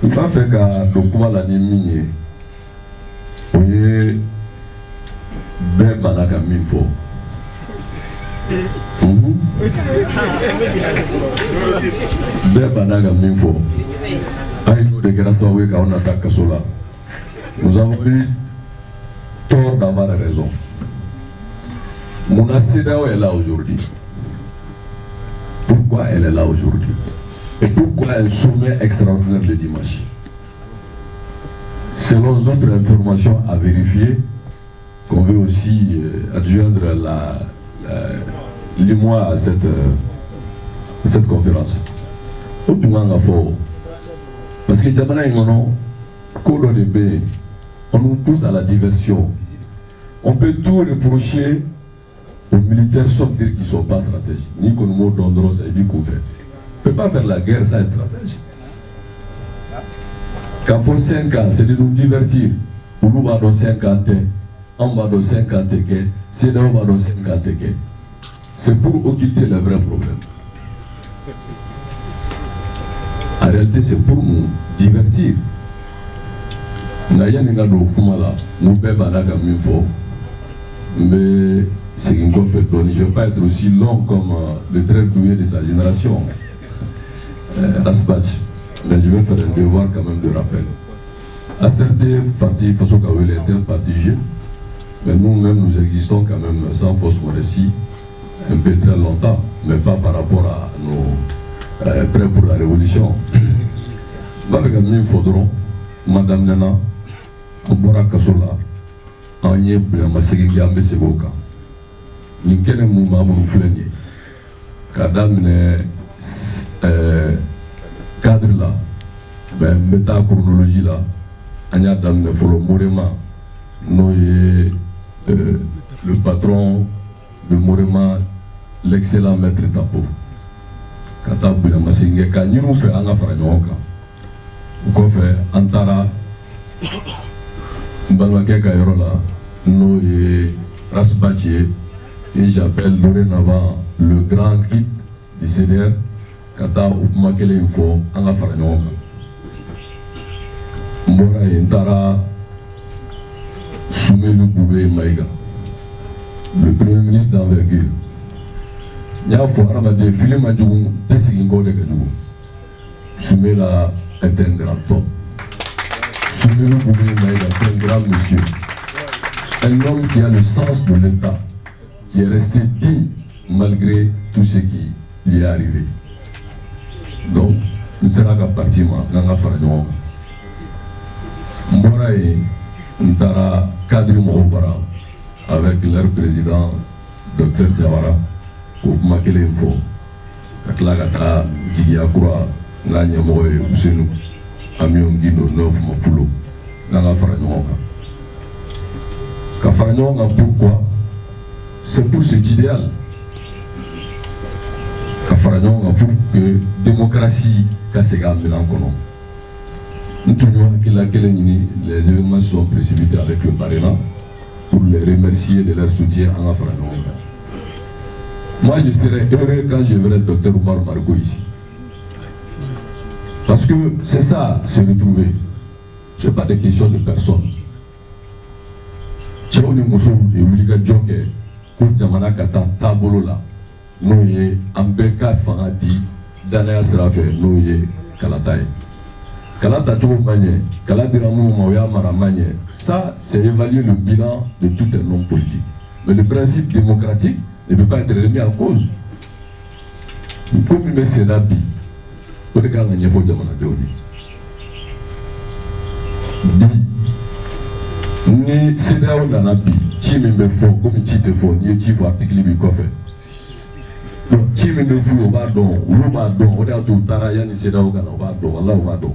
Il va faire que Dokuba l'a dit, oui, ben banaka minfo. Ben banaka minfo. Aïe, de grâce à vous, quand on attaque cela, nous avons eu tort d'avoir raison. Mon CEDEAO est là aujourd'hui. Pourquoi elle est là aujourd'hui? Et pourquoi un sommet extraordinaire le dimanche? Selon d'autres informations à vérifier, qu'on veut aussi adjoindre l'IMOA à cette conférence. Parce que on nous pousse à la diversion. On peut tout reprocher aux militaires sauf dire qu'ils ne sont pas stratégiques. Ni qu'on nous donne ça et dit qu'on fait. On ne peut pas faire la guerre sans être stratégique. Quand il faut 5 ans, c'est de nous divertir. On va dans 50 ans, on va dans 50 ans, c'est là on va dans 50 ans. C'est pour occulter le vrai problème. En réalité, c'est pour nous divertir. Nous ne vais pas être aussi long comme le très doué de sa génération, Rasbach. Mais je vais faire un devoir quand même de rappel. À certains partis, façon qu'elle était un parti jeune, mais nous-mêmes nous existons quand même sans fausse modestie, un peu très longtemps, mais pas par rapport à nos prêts pour la révolution. Nous faudrons, Madame Nana, Mbora Kasola, Anye Blamasegi Gambe Seboka. Nous avons mouvement pour fléner. Kadam cadre là, ben méta chronologie là, Anya Dam Folo Mourema, le patron de Mourema, l'excellent maître Tapo. Kata Blamasegi Ka nous fait Anga Franyoka. Qu'on fait Antara Balwake Kayrola, nous et Rasbatier, et j'appelle dorénavant le grand guide du CDR, Kata Upmakele Info, Anga Faranyoka. Mbora et Antara Soumelu Boubé Maïga, le premier ministre d'envergure. Nya Fouara m'a défilé ma djougou, Tessigingo de Gadjougou. Soumela est un grand homme. Soumelu Boubé Maïga est un grand monsieur. Un homme qui a le sens de l'État, qui est resté digne malgré tout ce qui lui est arrivé. Donc, nous serons qu'à partir de Faranyoka. Mbora et Ntara Kadri Mohobara avec leur président, Dr Diawara, pour Makele Info. Katlagata, Djigiakura, Nanya Moe, Ousenou, Amion Guido, Neuf Mapulo, Nanga Faranyoka. Kafaranyoka, pourquoi? C'est pour cet idéal. Kafaranyoka, pour que la démocratie, Kasega Melankono. Les événements sont précipités avec le parrainage pour les remercier de leur soutien en Afranonga. Moi, je serais heureux quand je verrai le docteur Oumar Margo ici. Parce que c'est ça, se retrouver. Ce n'est pas des questions de personne. Tu as une mousson de Williga Djoké, pour Tamana Kata, Tabolola, Noye, Ambeka Fangati, Dana Srafe, Noye, Kalataï. Ça, c'est évaluer le bilan de tout un homme politique. Mais le principe démocratique ne peut pas être remis en cause. Comme le Sénabi, on est quand même un effort de ni CEDEAO n'a pas dit, me faut comme tu te fais, ni tu fais article du coffre. Donc, tu me fous au bardon, ou au bardon, on est à tout Tarayan, CEDEAO, au bardon, Allah au bardon.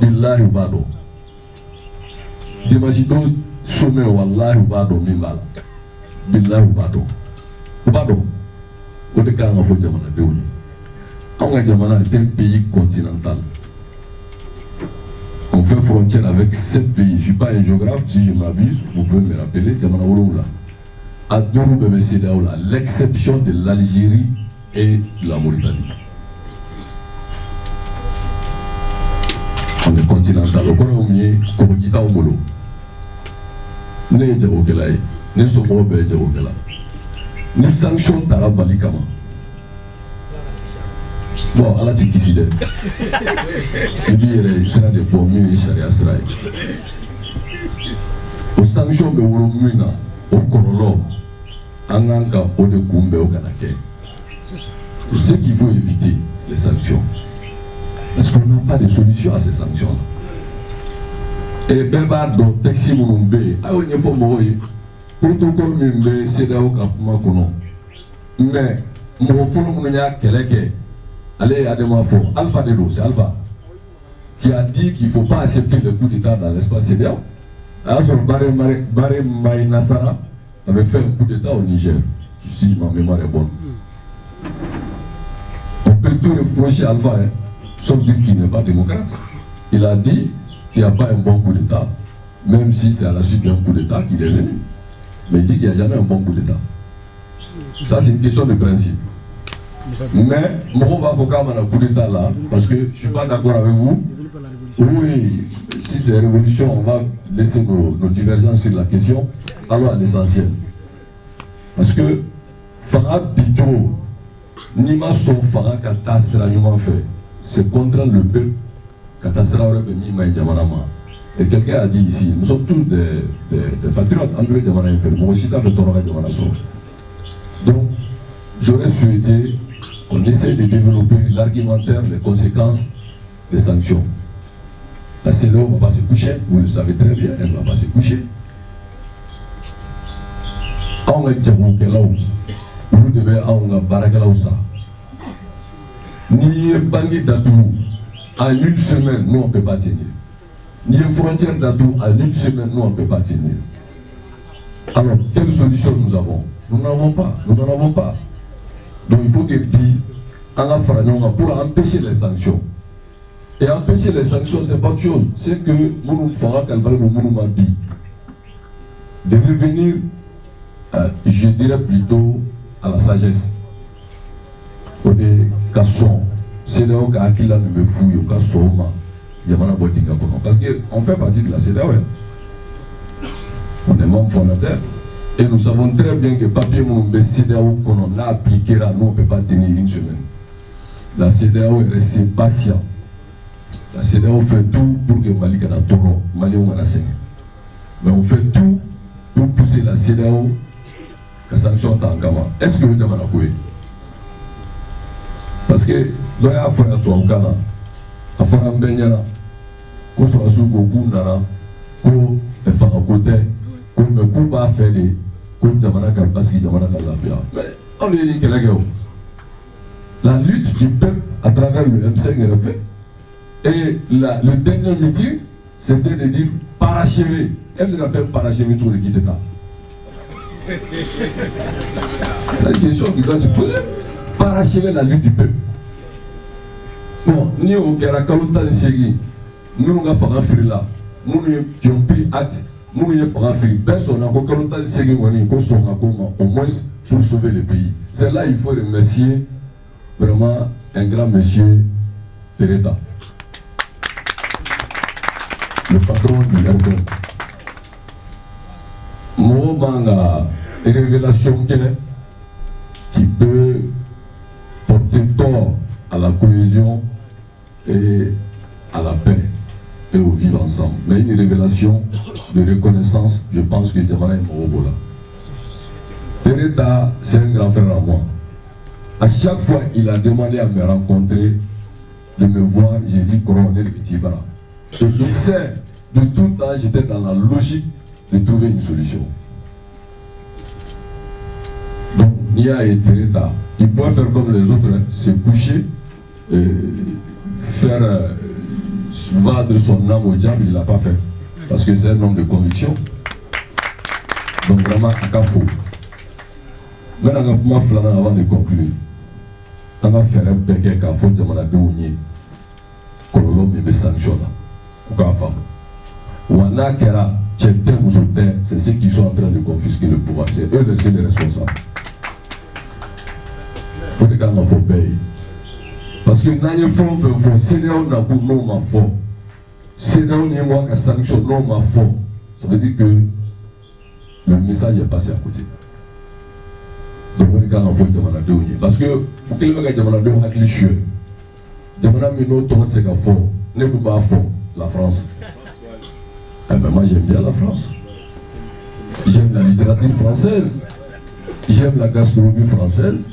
Billahi ubado. Dimanche 12 sommet wallahi ubado mimbala. Billahi ubado. Ubado. On est quand même au Djamana de Ouni. On Djamana est un pays continental. On fait frontière avec 7 pays. Je ne suis pas un géographe, si je m'abuse, vous pouvez me rappeler, Djamana Ouroula. À Dourou Bébé Sédaoula, l'exception de l'Algérie et de la Mauritanie. on est continental. On connaît au mieux, comme Gita au Molo. Né de Okelaï, né Somo de Okela. Ni sanction Tara Balikama. Bon, à la Tikiside. Et puis, il sera des bons mieux, Sharia Sraï. Aux sanctions de Wurumuna, au Korolo, Anganka, au de Kumbe, au Ganake. C'est ce qu'il faut éviter, les sanctions. Parce qu'on n'a pas de solution à ces sanctions-là. Et Beba, donc, Texi Moumbe, ah oui, il faut mourir. Protocole Mumbe, c'est là où on a. Mais, mon fond, mon a quelqu'un. Allez, Ademafo, Alpha Delo, c'est Alpha, qui a dit qu'il ne faut pas accepter le coup d'État dans l'espace CEDEAO. Alors, Baré Maï Nassara avait fait un coup d'État au Niger, si ma mémoire est bonne. On peut tout reprocher Alpha, hein, sauf dire qu'il n'est pas démocrate. Il a dit qu'il n'y a pas un bon coup d'État, même si c'est à la suite d'un coup d'État qu'il est venu. Mais il dit qu'il n'y a jamais un bon coup d'État. Ça, c'est une question de principe. Mais, on va focuser sur le coup d'État là, parce que je ne suis pas d'accord avec vous. Oui, si c'est une révolution, on va laisser nos divergences sur la question. Alors à l'essentiel. Parce que, Farah Bidjo, Nima son Farah Katasra Yuman fait, c'est contre le peuple Katasra revenu Maïdjamanama. Et quelqu'un a dit ici, nous sommes tous des patriotes, André Djamana fait, moi aussi, de Torah Djamanaso. Donc, j'aurais souhaité qu'on essaie de développer l'argumentaire, les conséquences des sanctions. La CEDEAO ne va pas se coucher, vous le savez très bien, elle ne va pas se coucher. On est Djaboukélaou, vous devez avoir Barakelaou ça. Ni Bangui Datou, en une semaine, nous on ne peut pas tenir. Ni une frontière Datou, en une semaine, nous on ne peut pas tenir. Alors, quelle solution nous avons? Nous n'en avons pas, nous n'en avons pas. Donc il faut que BI pour empêcher les sanctions. Et empêcher les sanctions, c'est pas autre chose. C'est que nous faisons de revenir, je dirais plutôt à la sagesse. C'est là où il a me fouille, parce qu'on fait partie de la CEDEAO. On est membre fondateur. Et nous savons très bien que papier Moumbe CEDEAO qu'on a appliqué là, nous on ne peut pas tenir une semaine. La CEDEAO est restée patient. La CEDEAO fait tout pour que Mali Kana Toro, Mali on a saigné. Mais on fait tout pour pousser la CEDEAO que sanction Tangama. Est-ce que vous demandez à quoi? Parce que dans la fois à toi au Ghana, à Farambenya, qu'on soit sous Goku Nana, qu'on est fait à côté. Qu'on ne peut pas faire des comme Jamanaka parce qu'il y a la mais on lui dit que la lutte du peuple à travers le M5 est faite. Et le dernier meeting, c'était de dire parachever. Qu'est-ce qu'on appelle parachever tout le guide d'État? C'est une question qui doit se poser. Parachever la lutte du peuple. Bon, nous, au Karakalota de Ségui, nous avons fait un fil là. Nous qui ont pris acte. Nous avons fait personne n'a aucun temps de Ségui, au moins pour sauver le pays. C'est là il faut remercier vraiment un grand monsieur Tereta, le patron du RDN. Moi, une révélation qui peut porter tort à la cohésion et à la paix et au vivre ensemble. Mais une révélation de reconnaissance, je pense que Djamana est Morobola. Tereta, c'est un grand frère à moi. À chaque fois, il a demandé à me rencontrer, de me voir, j'ai dit couronner le petit bras. Et il sait, de tout temps, j'étais dans la logique de trouver une solution. Donc, Nia et Tereta, ils pouvaient faire comme les autres, hein, se coucher, faire vendre son âme au diable, il ne l'a pas fait. Parce que c'est un homme de conviction. Donc vraiment, à Kafou. Maintenant, on va avant de conclure. On va faire un péché Kafou de mon adoué. Kololo me sanctionne. C'est ceux qui sont en train de confisquer le pouvoir. C'est eux les seuls responsables. Il faut que nous faut payer. Parce que nous avons fait un CEDEAO n'a pas de fort. c'est dans les mois que sanction non ma fond. Ça veut dire que le message est passé à côté. Donc on est quand on faut demander à parce que pour que le gars demande à les cheveux. Demande à nous tout c'est qu'à fond. Ne nous pas à fond la France. Eh ben moi j'aime bien la France. J'aime la littérature française. J'aime la gastronomie française.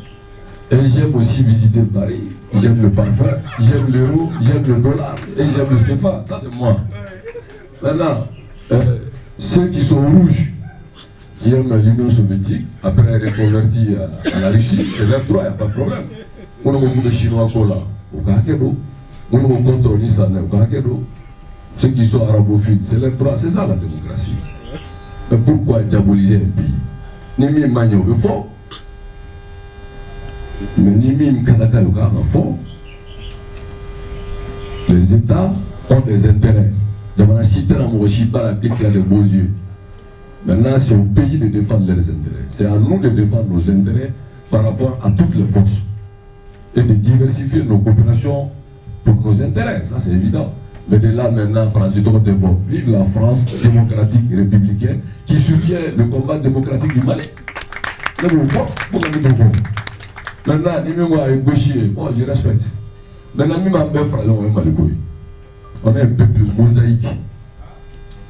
Et j'aime aussi visiter Paris. J'aime le parfum, j'aime l'euro, j'aime le dollar et j'aime le CFA. Ça c'est moi. Maintenant, ceux qui sont rouges, qui aiment l'Union soviétique, après reconvertis à la Russie, c'est leur droit, il n'y a pas de problème. On a beaucoup de Chinois là, au Kakedo. On a beaucoup de Nissan au Kakedo. Ceux qui sont arabophiles, c'est leur droit, c'est ça la démocratie. Mais pourquoi diaboliser un pays? Nimi Magno le fort. Mais Nimi Mkanaka Yoga en fond. Les États ont des intérêts. Dans la cité, la Morochiba, la Picte a de beaux yeux. Maintenant, c'est au pays de défendre leurs intérêts. C'est à nous de défendre nos intérêts par rapport à toutes les forces. Et de diversifier nos coopérations pour nos intérêts. Ça, c'est évident. Mais de là, maintenant, France, vive la France démocratique et républicaine qui soutient le combat démocratique du Mali. Maintenant, moi avec Gauchier, moi je respecte. Maintenant, on est un peuple mosaïque.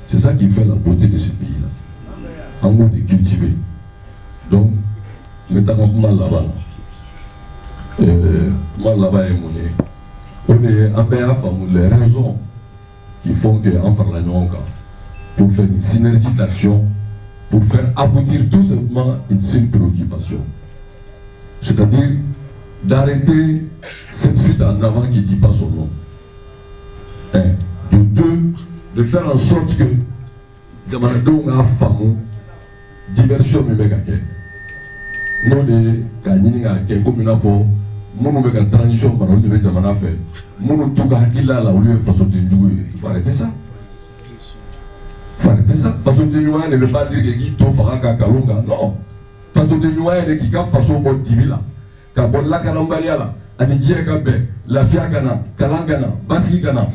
C'est ça qui fait la beauté de ce pays-là. En mode de cultiver. Donc, mettons mal là-bas. Mal là-bas est monnaie. On est en paix les raisons qui font qu'en faire la nuance pour faire une synergie d'action, pour faire aboutir tout simplement une seule préoccupation. C'est-à-dire d'arrêter cette fuite en avant qui ne dit pas son nom. Un. De deux, de faire en sorte que Demandons à Famou diversion me mega ke. Non de kanini ga ke comme une fois, mon mega transition par le de jamana fait. Mon tout ga hakila la au lieu façon de jouer. Faut arrêter ça. Faut arrêter ça. Façon de jouer ne veut pas dire que qui to fera ka kalonga. Non. Façon de jouer ne qui ka façon bon divila. Ka bon la kalambalia la. Ani dia ka be, la fia kana, kalangana, baski kana.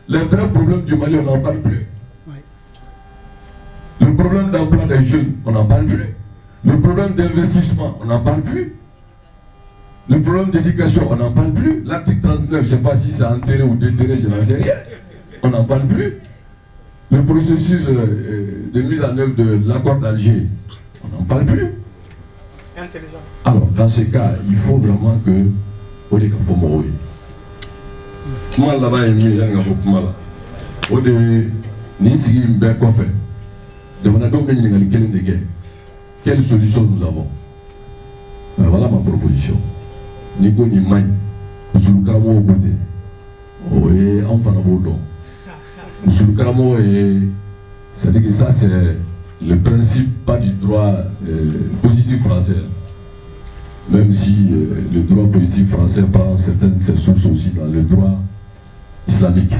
Les vrais problèmes du Mali, on n'en parle plus. Le problème d'emploi des jeunes, on n'en parle plus. Le problème d'investissement, on n'en parle plus. Le problème d'éducation, on n'en parle plus. L'article 39, je ne sais pas si c'est enterré ou déterré, je n'en sais rien. On n'en parle plus. Le processus de mise en œuvre de l'accord d'Alger, on n'en parle plus. Intelligent. Alors, dans ce cas, il faut vraiment que on est qu'à faire mourir. Moi là-bas, il y a un peu mal. Au début, ni si il me fait fait. Quelle solution nous avons? Voilà ma proposition. Nico ni main, nous le caramo au côté. Oui, enfin à Bordeaux. Nous le caramo et c'est-à-dire que ça c'est le principe pas du droit positif français. Même si le droit politique français prend certaines de ses sources aussi dans le droit islamique.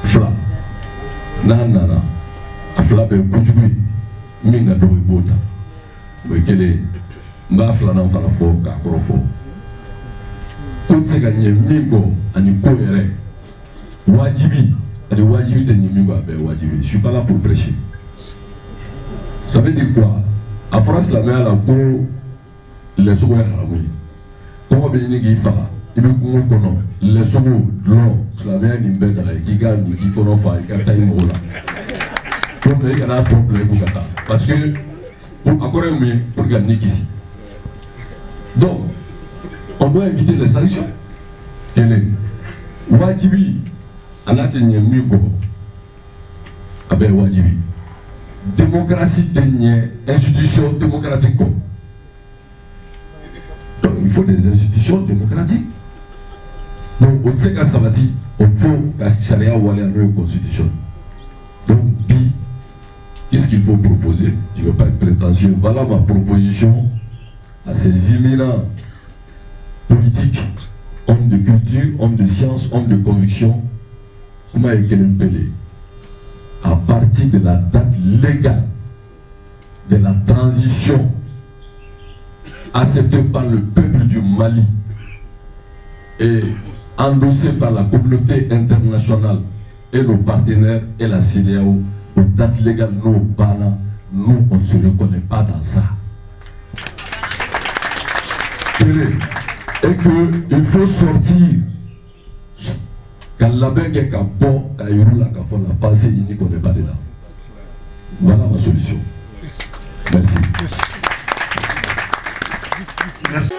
Fla, nana, afla be kujui, minga do ibota. Wekele, mba fla na mfana fo ka korofo. Kutse ganye mingo ani koyere. Wajibi, ani wajibi de mingo abe wajibi. Je suis pas là pour prêcher. Ça veut dire quoi? À France la mer la pour les soins haramoui. Comment bien y faire? Il veut qu'on connaisse les soins long, slavien qui bête qui gagne, qui connaît pas, qui a taillé mon là. Pour me dire un problème pour Kata. Parce que pour encore mieux pour gagner ici. Donc, on doit éviter les sanctions. Quel est? Wajibi, en atteignant mieux quoi? Avec Wajibi. Démocratie dernière, institution démocratique. Donc il faut des institutions démocratiques. Donc on sait qu'à Sabati, on faut la charia ou aller à une constitution. Donc qu'est-ce qu'il faut proposer? Je ne veux pas être prétentieux. Voilà ma proposition à ces éminents politiques, hommes de culture, hommes de science, hommes de conviction. Comment est-ce qu'elle est à partir de la date légale de la transition acceptée par le peuple du Mali et endossé par la communauté internationale et nos partenaires et la CEDEAO, aux dates légales, nous, on ne se reconnaît pas dans ça. Et qu'il faut sortir. Quand la bête est capot, la pensée unique, on n'est pas dedans. Voilà ma solution. Merci. Merci.